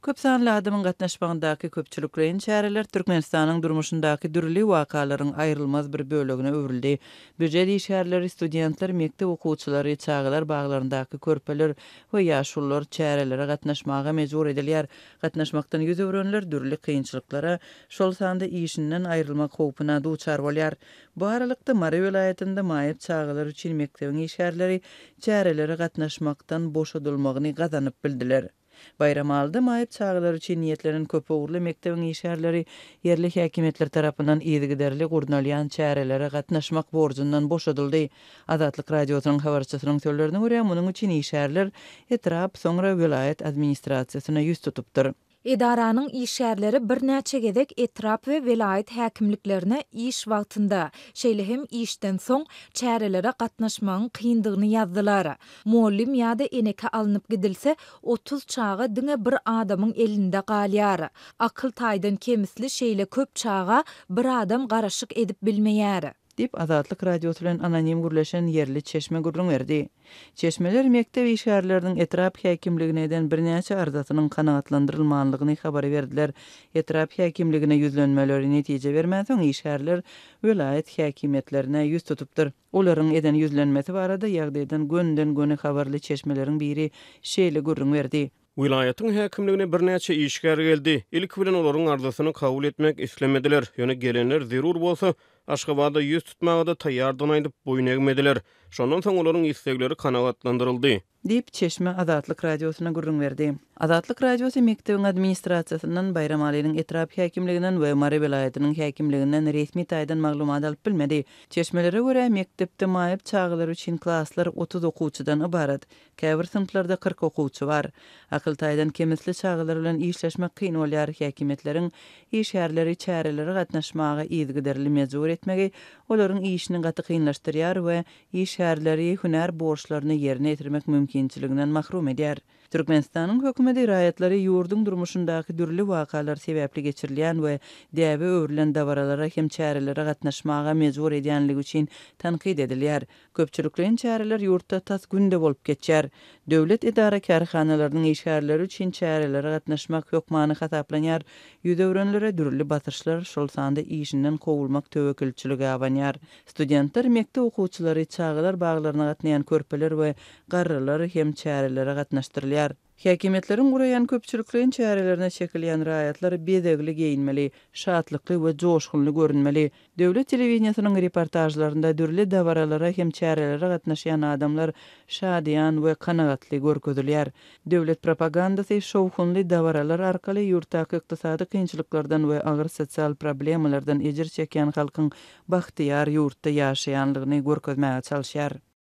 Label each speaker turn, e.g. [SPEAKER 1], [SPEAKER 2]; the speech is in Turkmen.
[SPEAKER 1] Köp sanly adamyň gatnaşmagyndaky köpçüliklerin çäreler Türkmenistanyň durmuşyndaky dürli wakalaryň aýrylmaz bir bölegine öwrildi. Büjet işgärleri, studentler, mekdep okuwçylary, çağlar baglaryndaky körpeler we ýaşullar çärelere gatnaşmaga mejbur edilýär. Gatnaşmakdan ýüz öwrenler dürli kynçylyklara, şol sanda işinden aýrylmak howpuna duçar bolýar. Bu aralykda Mary welaýatynda maýyp çağlar üçin mekdebiň işgärleri çärelere gatnaşmakdan boşadylmagyny gazanyp bildiler. Bayramalda maýyp çağlar üçin niýetlenen köp ugurly mekdebiň işgärleri yerli häkimetler tarapyndan ýygyderli gurnalýan çärelere gatnaşmak borjundan boşadyldy. Azatlyk radiosynyň habarçysynyň sözlerine görä, munyň üçin işgärler etrap soňra welaýat administrasiýasyna ýüz tutupdyr.
[SPEAKER 2] Edaranyň işgärleri bir näçe gezek etrap we welaýat häkimliklerine iş wagtynda, şeýle hem işden soň çärelere gatnaşmagyň kyndygyny ýazdylar. Muallim ýa-da eneke alınıp gidilse 30 çağa diňe bir adamyň elinde galýar. Akyl taýdan kemisli şeýle köp çağa bir adam garaşyk edip bilmeýär.
[SPEAKER 1] Dip Azatlyk radiosu bilen anonim gürleşen yerli çeşme gurrun berdi. Çeşmeler mektep işgärleriniň etrap häkimligine bir näçe arzatynyň kanagatlandyrylmanlygyny habar berdiler. Etrap häkimligine ýüzlenmeleri netije bermäsoň işgärler welaýat häkimetlerine ýüz tutupdyr. Olaryň eden ýüzlenmesi barada ýagdaýdan gönden göne habarly çeşmeleriň biri şeýle gurrun berdi.
[SPEAKER 3] Wilayatyň häkimligine bir näçe işgär geldi. Ilk bilen olaryň arzasyny kabul etmek islemediler. Ýöne gelenler zerur bolsa Aşgabatda ýüz tutmaga da taýýardyň aýdyp boyun egmediler. Şondan soň olaryň islegleri kanagatlandyryldy.
[SPEAKER 1] Dip Çeşme Azatlyk radiosuna gurrun berdi. Azatlyk radiosu mekdebiň administrasiýasyndan Bayram Aliýanyň etrap häkimliginden we Mary welaýatynyň häkimliginden resmi taýdan maglumat alyp bilmedi. Çeşmelere görä mektepde maýyp çağlar üçin klasslar 30 okuwçydan ibarat. Käbir sınıflarda 40 okuwçy bar. Akyl taýdan kemisli çağlar bilen işleşmek kyn bolýar. Häkimetleriň işgärleri çärelere gatnaşmaga ýygyderli mejbur etmegi olaryň işini gaty kynlaşdyrýar we işgärleri hüner borçlaryny ýerine ýetirmek mümkinçiliginden mahrum edýär. Türkmenistanyň hökümeti raýatlary ýurduň durmuşyndaky dürli wakalar sebäpli geçirilýän we däwe öwrilen dawaralara hem çärelere gatnaşmaga mejbur edýänligi üçin tanqid edilýär. Köpçüliklerin çäreler ýurtda tas günde bolup geçýär. Döwlet idara karhanalarynyň işgärleri üçin çärelere gatnaşmak hökmany hasaplanýar. Ýüz öwrenlere dürli batyrşlar şol sanda işinden kowulmak töwekilçiligi abanýar. Studentler, mekdep okuwçylary, çağlar baglaryna gatnaýan körpeler we garrylar hem çärelere gatnaşdyrylýar. Häkimetleriň guraýan köpçüliklerin çärelerine çekilýän raýatlar bedegli geyinmeli, şatlykly we joşgunly görünmeli. Döwlet telewizionynyň reportajlarynda dürli dawaralara hem çärelere gatnaşýan adamlar şadyan we kanagatly görkezilýär. Döwlet propagandasy şowhunly dawaralar arkaly ýurtdaky ykdysady kynçylyklardan we agyr sosial problemalardan ejir çekýän halkyň bahtyýar ýurtda ýaşaýanlygyny görkezmäge çalyşýar.